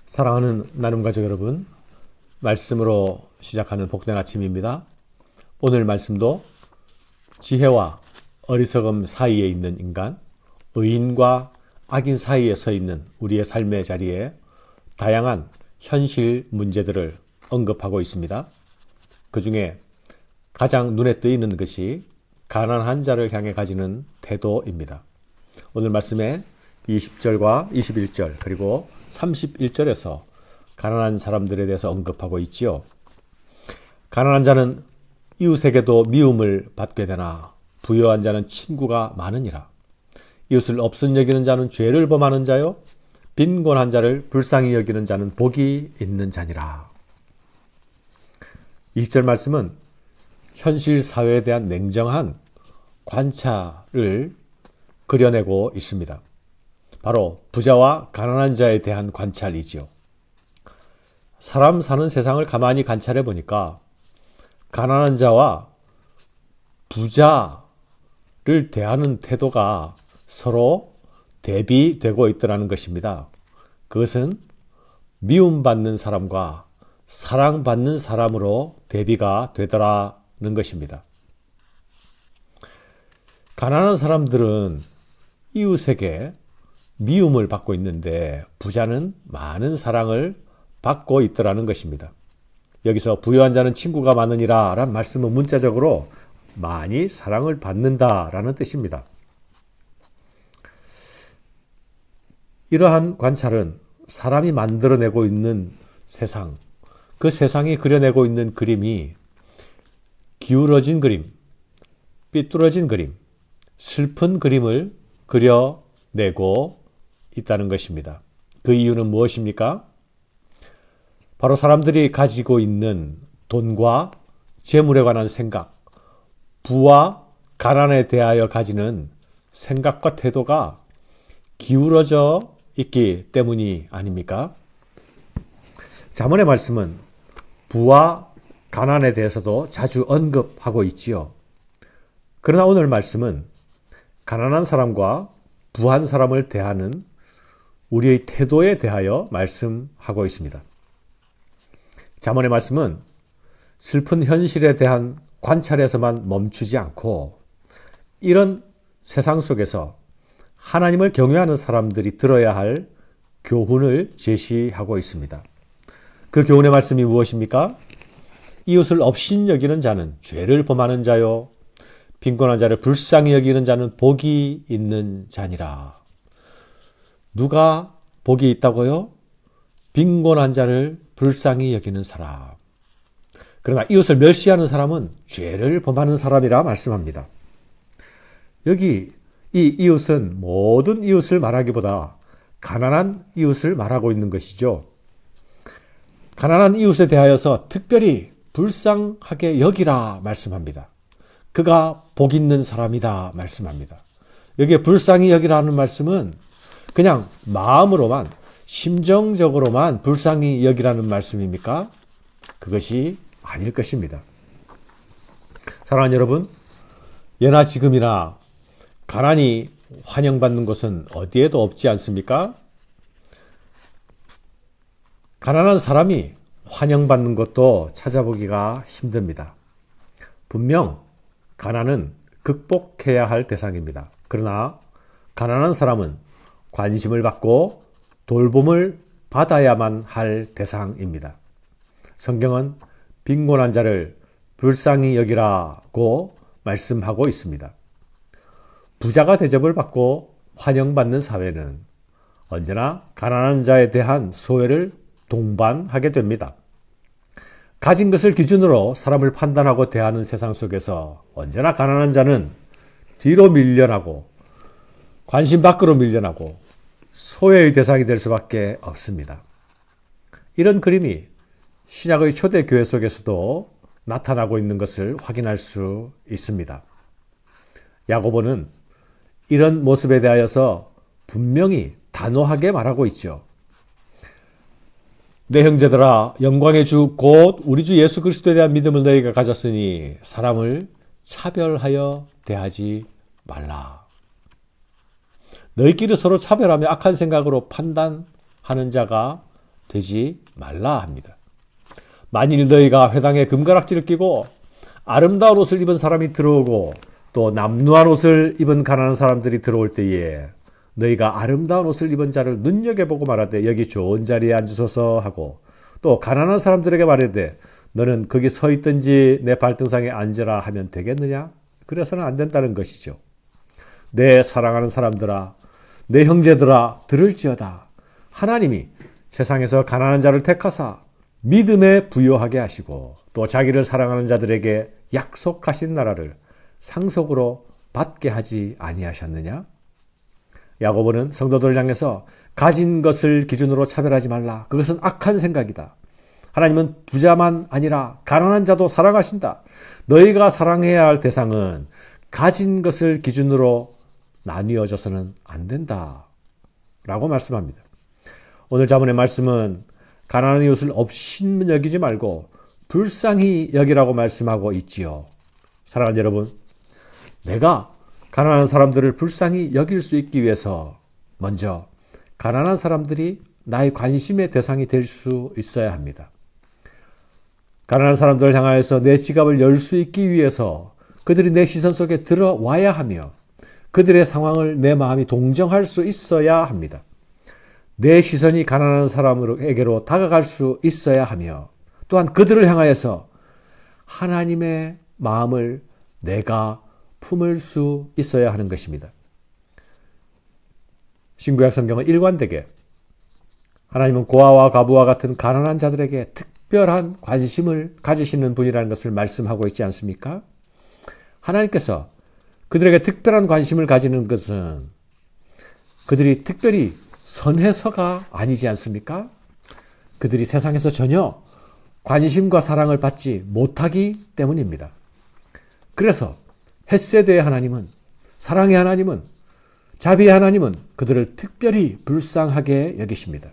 사랑하는 나눔가족 여러분, 말씀으로 시작하는 복된 아침입니다. 오늘 말씀도 지혜와 어리석음 사이에 있는 인간, 의인과 악인 사이에 서 있는 우리의 삶의 자리에 다양한 현실 문제들을 언급하고 있습니다. 그 중에 가장 눈에 띄는 것이 가난한 자를 향해 가지는 태도입니다. 오늘 말씀에 20절과 21절 그리고 31절에서 가난한 사람들에 대해서 언급하고 있지요. 가난한 자는 이웃에게도 미움을 받게 되나 부유한 자는 친구가 많으니라. 이웃을 없은 여기는 자는 죄를 범하는 자요, 빈곤한 자를 불쌍히 여기는 자는 복이 있는 자니라. 20절 말씀은 현실 사회에 대한 냉정한 관찰을 그려내고 있습니다. 바로 부자와 가난한 자에 대한 관찰이지요. 사람 사는 세상을 가만히 관찰해 보니까 가난한 자와 부자를 대하는 태도가 서로 대비되고 있더라는 것입니다. 그것은 미움받는 사람과 사랑받는 사람으로 대비가 되더라는 것입니다. 가난한 사람들은 이웃에게 미움을 받고 있는데 부자는 많은 사랑을 받고 있더라는 것입니다. 여기서 부유한 자는 친구가 많으니라 라는 말씀은 문자적으로 많이 사랑을 받는다라는 뜻입니다. 이러한 관찰은 사람이 만들어내고 있는 세상, 그 세상이 그려내고 있는 그림이 기울어진 그림, 삐뚤어진 그림, 슬픈 그림을 그려내고 있다는 것입니다. 그 이유는 무엇입니까? 바로 사람들이 가지고 있는 돈과 재물에 관한 생각, 부와 가난에 대하여 가지는 생각과 태도가 기울어져 있기 때문이 아닙니까? 잠언의 말씀은 부와 가난에 대해서도 자주 언급하고 있지요. 그러나 오늘 말씀은 가난한 사람과 부한 사람을 대하는 우리의 태도에 대하여 말씀하고 있습니다. 잠언의 말씀은 슬픈 현실에 대한 관찰에서만 멈추지 않고 이런 세상 속에서 하나님을 경외하는 사람들이 들어야 할 교훈을 제시하고 있습니다. 그 교훈의 말씀이 무엇입니까? 이웃을 업신 여기는 자는 죄를 범하는 자요, 빈곤한 자를 불쌍히 여기는 자는 복이 있는 자니라. 누가 복이 있다고요? 빈곤한 자를 불쌍히 여기는 사람. 그러나 이웃을 멸시하는 사람은 죄를 범하는 사람이라 말씀합니다. 여기 이 이웃은 모든 이웃을 말하기보다 가난한 이웃을 말하고 있는 것이죠. 가난한 이웃에 대하여서 특별히 불쌍하게 여기라 말씀합니다. 그가 복 있는 사람이다 말씀합니다. 여기에 불쌍히 여기라는 말씀은 그냥 마음으로만, 심정적으로만 불쌍히 여기라는 말씀입니까? 그것이 아닐 것입니다. 사랑하는 여러분, 예나 지금이나 가난이 환영받는 곳은 어디에도 없지 않습니까? 가난한 사람이 환영받는 것도 찾아보기가 힘듭니다. 분명 가난은 극복해야 할 대상입니다. 그러나 가난한 사람은 관심을 받고 돌봄을 받아야만 할 대상입니다. 성경은 빈곤한 자를 불쌍히 여기라고 말씀하고 있습니다. 부자가 대접을 받고 환영받는 사회는 언제나 가난한 자에 대한 소외를 동반하게 됩니다. 가진 것을 기준으로 사람을 판단하고 대하는 세상 속에서 언제나 가난한 자는 뒤로 밀려나고 관심 밖으로 밀려나고 소외의 대상이 될 수밖에 없습니다. 이런 그림이 신약의 초대 교회 속에서도 나타나고 있는 것을 확인할 수 있습니다. 야고보는 이런 모습에 대하여서 분명히 단호하게 말하고 있죠. 내 형제들아, 영광의 주 곧 우리 주 예수 그리스도에 대한 믿음을 너희가 가졌으니 사람을 차별하여 대하지 말라. 너희끼리 서로 차별하며 악한 생각으로 판단하는 자가 되지 말라 합니다. 만일 너희가 회당에 금가락지를 끼고 아름다운 옷을 입은 사람이 들어오고 또 남루한 옷을 입은 가난한 사람들이 들어올 때에 너희가 아름다운 옷을 입은 자를 눈여겨보고 말하되 여기 좋은 자리에 앉으소서 하고 또 가난한 사람들에게 말하되 너는 거기 서 있든지 내 발등상에 앉으라 하면 되겠느냐? 그래서는 안 된다는 것이죠. 내 사랑하는 사람들아, 내 형제들아, 들을지어다. 하나님이 세상에서 가난한 자를 택하사 믿음에 부요하게 하시고 또 자기를 사랑하는 자들에게 약속하신 나라를 상속으로 받게 하지 아니하셨느냐? 야고보는 성도들을 향해서 가진 것을 기준으로 차별하지 말라. 그것은 악한 생각이다. 하나님은 부자만 아니라 가난한 자도 사랑하신다. 너희가 사랑해야 할 대상은 가진 것을 기준으로 나뉘어져서는 안 된다. 라고 말씀합니다. 오늘 자문의 말씀은 가난한 이웃을 업신 여기지 말고 불쌍히 여기라고 말씀하고 있지요. 사랑하는 여러분, 내가 가난한 사람들을 불쌍히 여길 수 있기 위해서 먼저 가난한 사람들이 나의 관심의 대상이 될 수 있어야 합니다. 가난한 사람들을 향하여서 내 지갑을 열 수 있기 위해서 그들이 내 시선 속에 들어와야 하며 그들의 상황을 내 마음이 동정할 수 있어야 합니다. 내 시선이 가난한 사람에게로 다가갈 수 있어야 하며 또한 그들을 향하여서 하나님의 마음을 내가 품을 수 있어야 하는 것입니다. 신구약 성경은 일관되게 하나님은 고아와 과부와 같은 가난한 자들에게 특별한 관심을 가지시는 분이라는 것을 말씀하고 있지 않습니까? 하나님께서 그들에게 특별한 관심을 가지는 것은 그들이 특별히 선해서가 아니지 않습니까? 그들이 세상에서 전혀 관심과 사랑을 받지 못하기 때문입니다. 그래서 헷세대의 하나님은, 사랑의 하나님은, 자비의 하나님은 그들을 특별히 불쌍하게 여기십니다.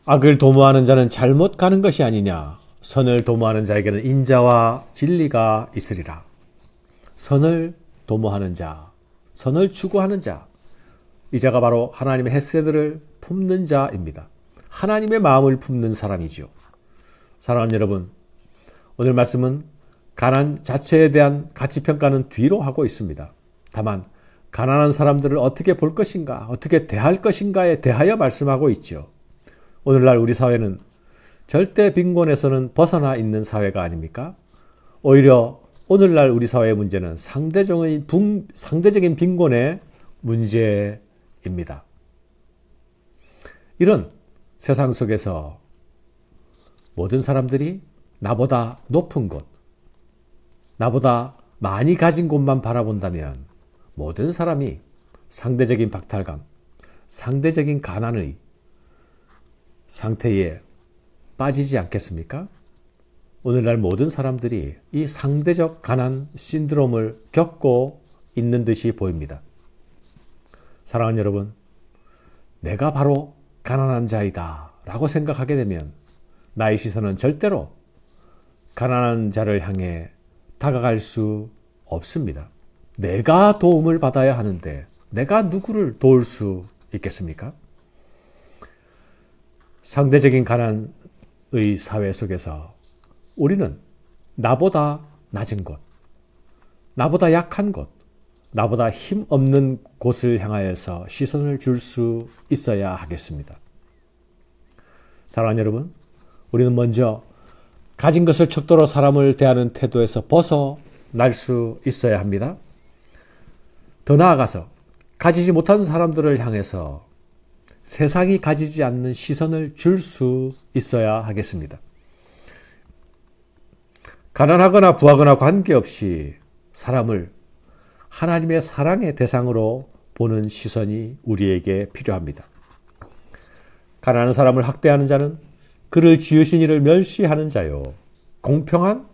악을 도모하는 자는 잘못 가는 것이 아니냐. 선을 도모하는 자에게는 인자와 진리가 있으리라. 선을 도모하는 자, 선을 추구하는 자, 이 자가 바로 하나님의 헷세들을 품는 자입니다. 하나님의 마음을 품는 사람이지요. 사랑하는 여러분, 오늘 말씀은 가난 자체에 대한 가치평가는 뒤로 하고 있습니다. 다만 가난한 사람들을 어떻게 볼 것인가, 어떻게 대할 것인가에 대하여 말씀하고 있죠. 오늘날 우리 사회는 절대 빈곤에서는 벗어나 있는 사회가 아닙니까? 오히려 오늘날 우리 사회의 문제는 상대적인 빈곤의 문제입니다. 이런 세상 속에서 모든 사람들이 나보다 높은 곳, 나보다 많이 가진 곳만 바라본다면 모든 사람이 상대적인 박탈감, 상대적인 가난의 상태에 빠지지 않겠습니까? 오늘날 모든 사람들이 이 상대적 가난 신드롬을 겪고 있는 듯이 보입니다. 사랑하는 여러분, 내가 바로 가난한 자이다 라고 생각하게 되면 나의 시선은 절대로 가난한 자를 향해 다가갈 수 없습니다. 내가 도움을 받아야 하는데 내가 누구를 도울 수 있겠습니까? 상대적인 가난의 사회 속에서 우리는 나보다 낮은 곳, 나보다 약한 곳, 나보다 힘없는 곳을 향하여서 시선을 줄 수 있어야 하겠습니다. 사랑하는 여러분, 우리는 먼저 가진 것을 척도로 사람을 대하는 태도에서 벗어날 수 있어야 합니다. 더 나아가서 가지지 못한 사람들을 향해서 세상이 가지지 않는 시선을 줄 수 있어야 하겠습니다. 가난하거나 부하거나 관계없이 사람을 하나님의 사랑의 대상으로 보는 시선이 우리에게 필요합니다. 가난한 사람을 학대하는 자는 그를 지으신 이를 멸시하는 자요. 공평한,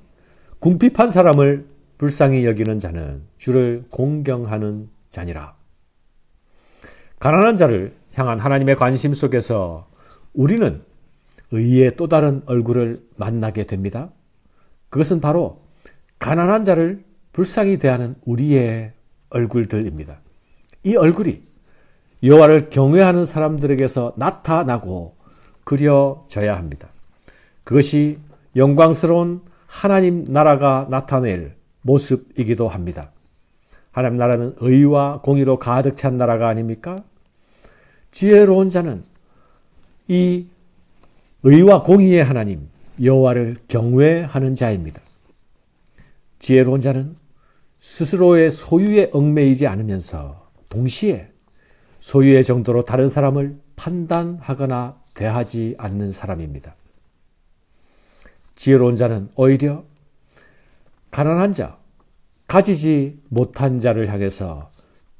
궁핍한 사람을 불쌍히 여기는 자는 주를 공경하는 자니라. 가난한 자를 향한 하나님의 관심 속에서 우리는 의의 또 다른 얼굴을 만나게 됩니다. 그것은 바로 가난한 자를 불쌍히 대하는 우리의 얼굴들입니다. 이 얼굴이 여호와를 경외하는 사람들에게서 나타나고 그려져야 합니다. 그것이 영광스러운 하나님 나라가 나타낼 모습이기도 합니다. 하나님 나라는 의와 공의로 가득 찬 나라가 아닙니까? 지혜로운 자는 이 의와 공의의 하나님 여호와를 경외하는 자입니다. 지혜로운 자는 스스로의 소유에 얽매이지 않으면서 동시에 소유의 정도로 다른 사람을 판단하거나 대하지 않는 사람입니다. 지혜로운 자는 오히려 가난한 자, 가지지 못한 자를 향해서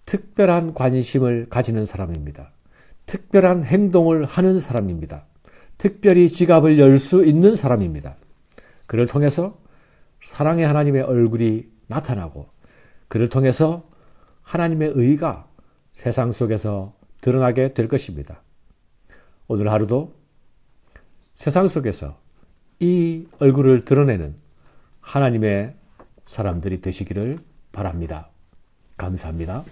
특별한 관심을 가지는 사람입니다. 특별한 행동을 하는 사람입니다. 특별히 지갑을 열 수 있는 사람입니다. 그를 통해서 사랑의 하나님의 얼굴이 나타나고 그를 통해서 하나님의 의가 세상 속에서 드러나게 될 것입니다. 오늘 하루도 세상 속에서 이 얼굴을 드러내는 하나님의 사람들이 되시기를 바랍니다. 감사합니다.